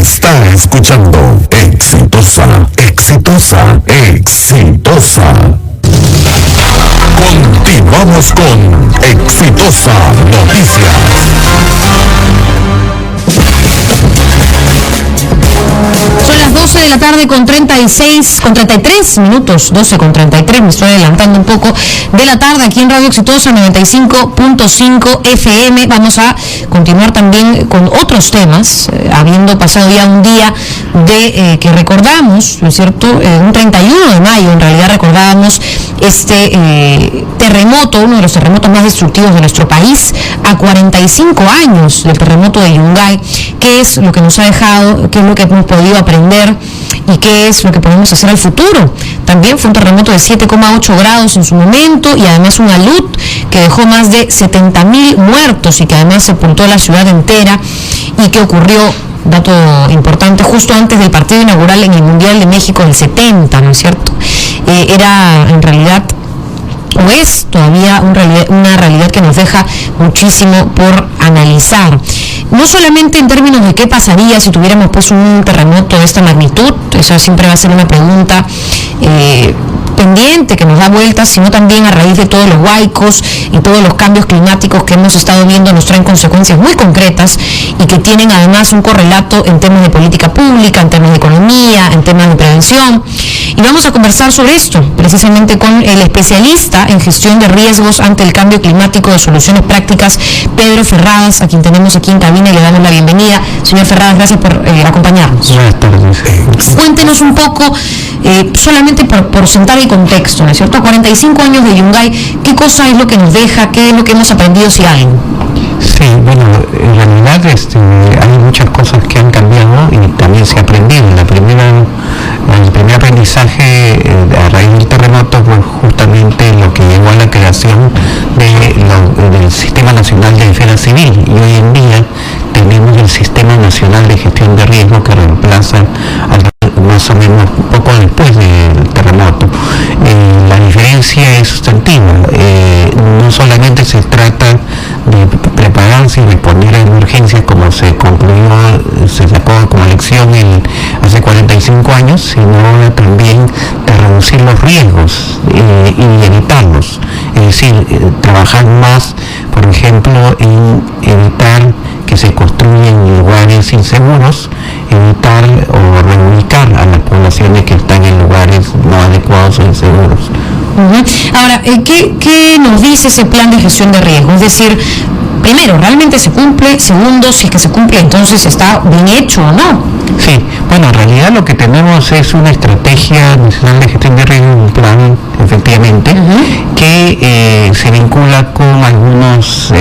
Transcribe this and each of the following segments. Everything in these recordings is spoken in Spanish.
Está escuchando Exitosa, Exitosa, Exitosa. Continuamos con Exitosa Noticias. Son las 12 de la tarde con 33 minutos, 12 con 33, me estoy adelantando un poco, de la tarde aquí en Radio Exitosa 95.5 FM. Vamos a continuar también con otros temas, habiendo pasado ya un día de que recordamos, ¿no es cierto? Un 31 de mayo en realidad recordábamos este terremoto, uno de los terremotos más destructivos de nuestro país, a 45 años del terremoto de Yungay. ¿Qué es lo que nos ha dejado? ¿Qué es lo que hemos podido aprender? ¿Y qué es lo que podemos hacer al futuro? También fue un terremoto de 7,8 grados en su momento y además una alud que dejó más de 70.000 muertos y que además sepultó la ciudad entera, y que ocurrió, dato importante, justo antes del partido inaugural en el Mundial de México del 70, ¿no es cierto? Era en realidad, o es todavía una realidad que nos deja muchísimo por analizar. No solamente en términos de qué pasaría si tuviéramos pues un terremoto de esta magnitud, esa siempre va a ser una pregunta pendiente que nos da vueltas, sino también a raíz de todos los huaicos y todos los cambios climáticos que hemos estado viendo nos traen consecuencias muy concretas y que tienen además un correlato en temas de política pública, en temas de economía, en temas de prevención. Y vamos a conversar sobre esto precisamente con el especialista en gestión de riesgos ante el cambio climático de Soluciones Prácticas, Pedro Ferradas, a quien tenemos aquí en cabina y le damos la bienvenida. Señor Ferradas, gracias por acompañarnos. Buenas tardes. Cuéntenos un poco, solamente por sentar el contexto, ¿no es cierto? 45 años de Yungay, ¿qué cosa es lo que nos deja? ¿Qué es lo que hemos aprendido, si algo? Sí, bueno, en realidad hay muchas cosas que han cambiado y también se ha aprendido. El primer aprendizaje a raíz del terremoto fue justamente lo que llevó a la creación del Sistema Nacional de Defensa Civil, y hoy en día tenemos el Sistema Nacional de Gestión de Riesgo que reemplaza más o menos poco después del terremoto. La diferencia es sustantiva. No solamente se trata de prepararse y responder a emergencias como se sacó como lección hace 45 años, sino también de reducir los riesgos y evitarlos. Es decir, trabajar más, por ejemplo, en evitar que se construyen lugares inseguros, evitar o reubicar a las poblaciones que están en lugares no adecuados o inseguros. Ahora, ¿qué nos dice ese plan de gestión de riesgo? Es decir, primero, ¿realmente se cumple? Segundo, si es que se cumple, entonces ¿está bien hecho o no? Sí, bueno, en realidad lo que tenemos es una estrategia nacional de gestión de riesgo, un plan, efectivamente, que se vincula con algunos,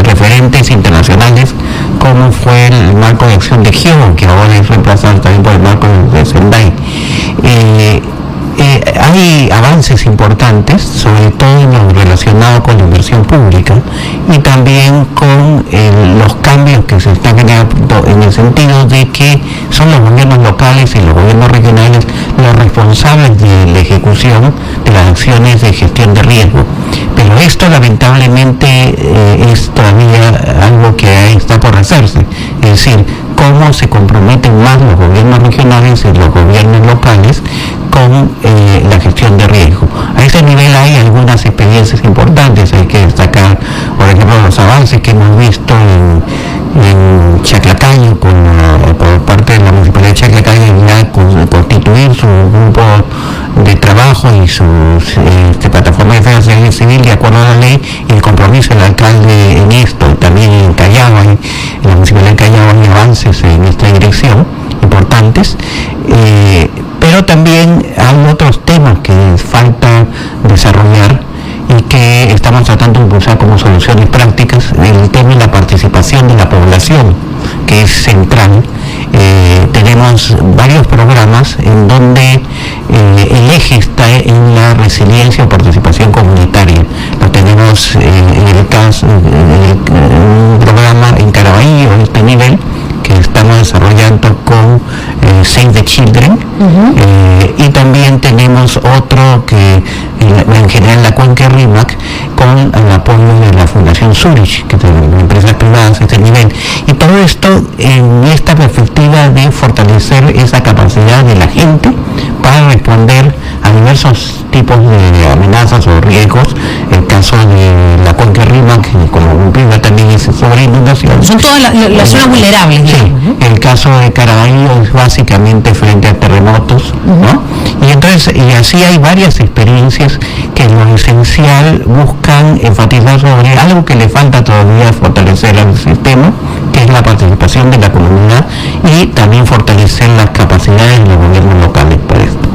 referentes internacionales, como fue el marco de acción de Gio, que ahora es reemplazado también por el marco de Sendai. Hay avances importantes, sobre todo en lo relacionado con la inversión pública y también con los cambios que se están generando, en el sentido de que son los gobiernos locales y los gobiernos regionales los responsables de la ejecución de las acciones de gestión de riesgo. Pero esto lamentablemente es todavía algo que está por hacerse, es decir, cómo se comprometen más los gobiernos regionales y los gobiernos locales con la gestión de riesgo. A ese nivel hay algunas experiencias importantes. Hay que destacar, por ejemplo, los avances que hemos visto en Chaclacayo, por parte de la Municipalidad de Chaclacayo, ya constituir su grupo de trabajo y su plataforma de defensa civil de acuerdo a la ley, y el compromiso del alcalde en esto. También en Callao, en la Municipalidad de Callao, hay avances en esta dirección importantes, pero también hay otros temas que falta desarrollar y que estamos tratando de impulsar como soluciones prácticas. El tema de la participación de la población, que es central. Tenemos varios programas en donde el eje está en la resiliencia o participación comunitaria. Lo tenemos en el caso, un programa en Caraballo, en este nivel, que estamos desarrollando con Save the Children, y también tenemos otro que en general la cuenca Rímac, con el apoyo de la Fundación Zurich, que de empresas privadas a este nivel. Y todo esto en esta perspectiva de fortalecer esa capacidad de la gente para responder a diversos tipos de amenazas o riesgos. El caso de la cuenca Rímac, como Piura, también es sobre inundaciones. Son todas las zonas vulnerables. Sí, el caso de Caraballo es básicamente frente a terremotos, ¿no? Y entonces, y así hay varias experiencias que en lo esencial buscan enfatizar sobre algo que le falta todavía fortalecer al sistema, que es la participación de la comunidad y también fortalecer las capacidades de los gobiernos locales para esto.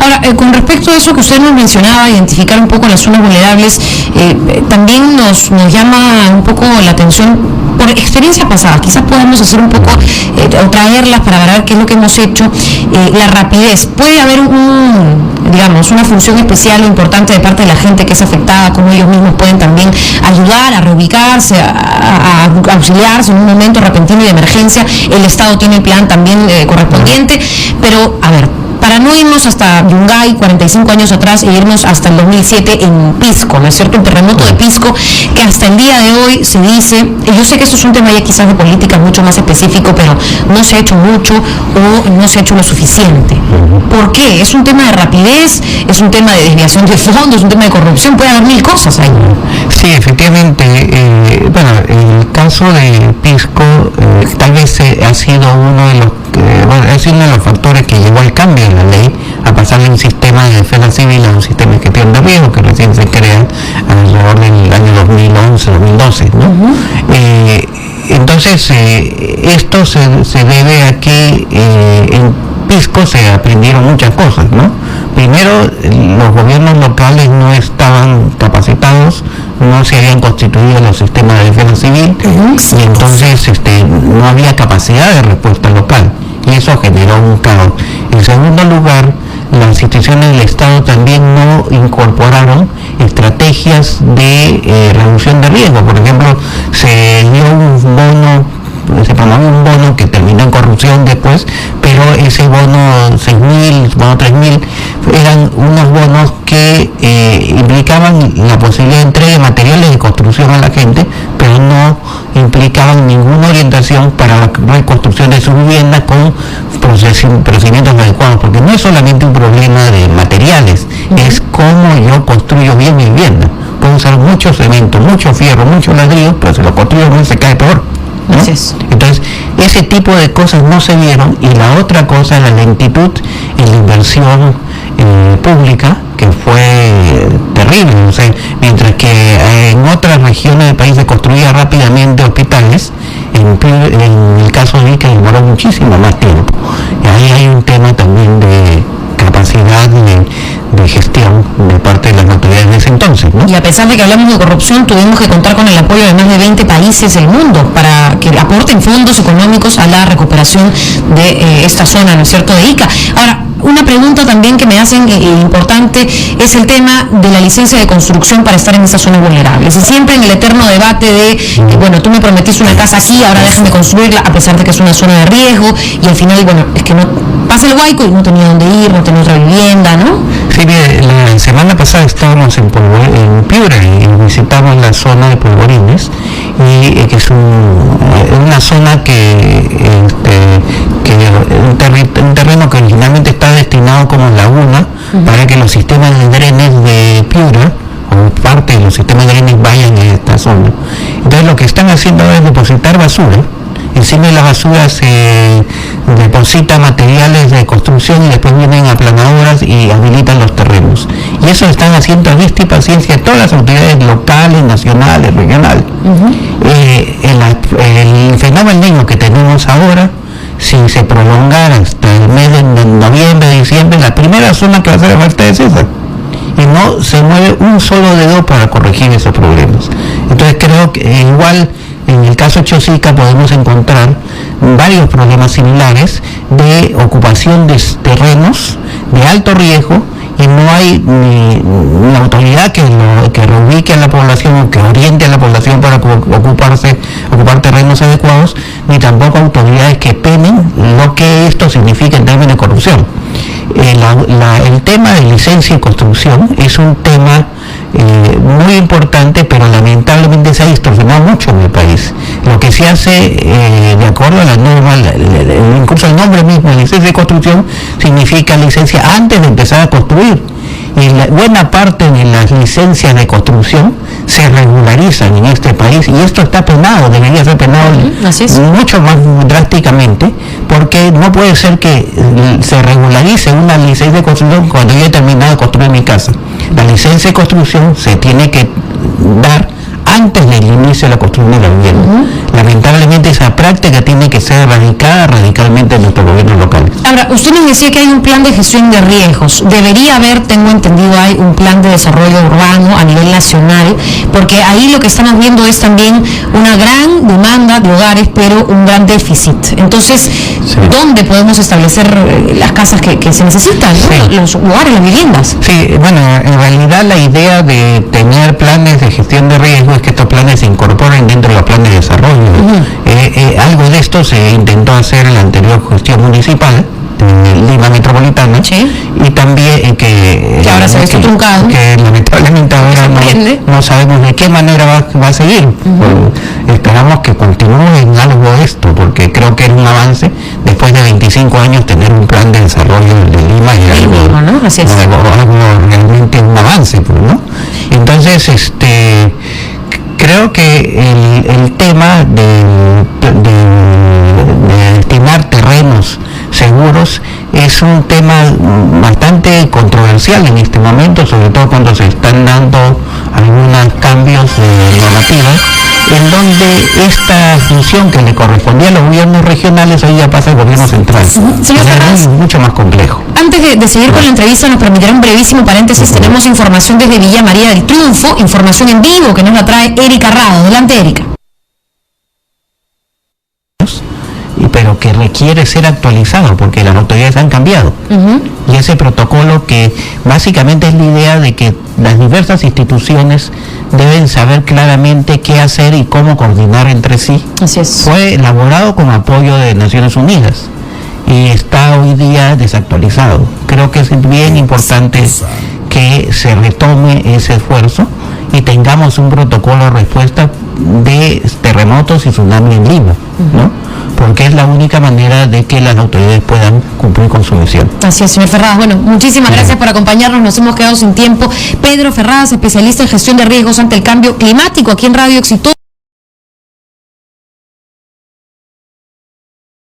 Ahora, con respecto a eso que usted nos mencionaba, identificar un poco las zonas vulnerables, también nos llama un poco la atención por experiencias pasadas. Quizás podemos hacer un poco, o traerlas para ver qué es lo que hemos hecho. La rapidez. Puede haber una función especial o importante de parte de la gente que es afectada, como ellos mismos pueden también ayudar a reubicarse, a auxiliarse en un momento repentino y de emergencia. El Estado tiene el plan también correspondiente, pero a ver, para no irnos hasta Yungay, 45 años atrás, e irnos hasta el 2007 en Pisco, ¿no es cierto? El terremoto de Pisco, que hasta el día de hoy se dice, y yo sé que esto es un tema ya quizás de política mucho más específico, pero no se ha hecho mucho o no se ha hecho lo suficiente. ¿Por qué? ¿Es un tema de rapidez? ¿Es un tema de desviación de fondos? ¿Es un tema de corrupción? Puede haber mil cosas ahí. Sí, efectivamente. El caso de Pisco tal vez ha sido uno de los factores que llevó al cambio de la ley a pasar de un sistema de defensa civil a un sistema de gestión de riesgo que recién se crea alrededor del año 2011-2012, ¿no? Entonces esto se debe a que en Pisco se aprendieron muchas cosas, ¿no? Primero, los gobiernos locales no estaban capacitados, no se habían constituido los sistemas de defensa civil y entonces no había capacidad de respuesta local y eso generó un caos. En segundo lugar, las instituciones del Estado también no incorporaron estrategias de reducción de riesgo. Por ejemplo, se promovió un bono que terminó en corrupción después, pero ese bono 6.000, bono 3.000, eran unos bonos que implicaban la posibilidad de entrega de materiales de construcción a la gente, pero no implicaban ninguna orientación para la reconstrucción de su vivienda con procedimientos adecuados, porque no es solamente un problema de materiales, es cómo yo construyo bien mi vivienda. Puedo usar mucho cemento, mucho fierro, mucho ladrillo, pero si lo construyo bien se cae peor, ¿no? Entonces, ese tipo de cosas no se vieron, y la otra cosa, la lentitud en la inversión pública, que fue terrible. O sea, mientras que en otras regiones del país se construía rápidamente hospitales, en el caso de Ica demoró muchísimo más tiempo. Y ahí hay un tema también de capacidad de gestión de parte de las autoridades de ese entonces, ¿no? Y a pesar de que hablamos de corrupción, tuvimos que contar con el apoyo de más de 20 países del mundo para que aporten fondos económicos a la recuperación de esta zona, ¿no es cierto?, de Ica. Ahora, una pregunta también que me hacen importante es el tema de la licencia de construcción para estar en esas zonas vulnerables. Y siempre en el eterno debate de, bueno, tú me prometiste una casa aquí, ahora déjame construirla, a pesar de que es una zona de riesgo, y al final, bueno, es que no pasa el huaico y no tenía dónde ir, no tenía otra vivienda, ¿no? Sí, mire, la semana pasada estábamos en Piura y visitamos la zona de Polvorines, y que es una zona un terreno que originalmente está destinado como laguna para que los sistemas de drenes de Piura o parte de los sistemas de drenes vayan a esta zona. Entonces lo que están haciendo es depositar basura. Encima de la basura se deposita materiales de construcción y después vienen aplanadoras y habilitan los terrenos. Y eso lo están haciendo a vista y paciencia todas las autoridades locales, nacionales, regionales. El fenómeno que tenemos ahora, si se prolongara hasta el mes de noviembre, diciembre, la primera zona que va a hacer falta es esa. Y no se mueve un solo dedo para corregir esos problemas. Entonces creo que igual en el caso de Chosica podemos encontrar varios problemas similares de ocupación de terrenos de alto riesgo, y no hay ni autoridad que reubique a la población o que oriente a la población para ocupar terrenos adecuados, ni tampoco autoridades que penen lo que esto significa en términos de corrupción. El tema de licencia y construcción es un tema muy importante, pero lamentablemente se ha distorsionado mucho en el país. Lo que se hace de acuerdo a la norma, incluso el nombre mismo, licencia de construcción, significa licencia antes de empezar a construir. Y buena parte de las licencias de construcción se regularizan en este país, y esto está penado, debería ser penado mucho más drásticamente, porque no puede ser que se regularice una licencia de construcción cuando yo he terminado de construir mi casa. La licencia de construcción se tiene que dar antes del inicio de la construcción de la vivienda. Lamentablemente esa práctica tiene que ser erradicada radicalmente en nuestros gobiernos locales. Ahora, usted nos decía que hay un plan de gestión de riesgos. Debería haber, tengo entendido, hay un plan de desarrollo urbano a nivel nacional, porque ahí lo que estamos viendo es también una gran demanda de hogares, pero un gran déficit. Entonces, ¿dónde podemos establecer las casas que se necesitan, ¿no? Los hogares, las viviendas? Sí, bueno, en realidad la idea de tener planes de gestión de riesgos es que estos planes se incorporen dentro de los planes de desarrollo. Algo de esto se intentó hacer en la anterior gestión municipal de Lima Metropolitana, y también que ahora se ha visto truncado, que lamentablemente ahora no sabemos de qué manera va a seguir. Esperamos que continúe en algo esto, porque creo que es un avance después de 25 años tener un plan de desarrollo de Lima, y algo realmente un avance, ¿no? Entonces creo que el tema de destinar terrenos seguros es un tema bastante controversial en este momento, sobre todo cuando se están dando algunos cambios de normativa, en donde esta función que le correspondía a los gobiernos regionales hoy ya pasa al gobierno central. Señor Ferraz, es mucho más complejo. Antes de seguir con la entrevista, nos permitirá un brevísimo paréntesis. Tenemos información desde Villa María del Triunfo, información en vivo que nos la trae Erika Rado. Adelante, Erika. Pero que requiere ser actualizado porque las autoridades han cambiado. Y ese protocolo, que básicamente es la idea de que las diversas instituciones deben saber claramente qué hacer y cómo coordinar entre sí. Así es. Fue elaborado con apoyo de Naciones Unidas y está hoy día desactualizado. Creo que es bien importante que se retome ese esfuerzo y tengamos un protocolo de respuesta de terremotos y tsunami en Lima, ¿no? Porque es la única manera de que las autoridades puedan cumplir con su misión. Así es, señor Ferraz. Bueno, muchísimas gracias por acompañarnos. Nos hemos quedado sin tiempo. Pedro Ferraz, especialista en gestión de riesgos ante el cambio climático, aquí en Radio Exitosa.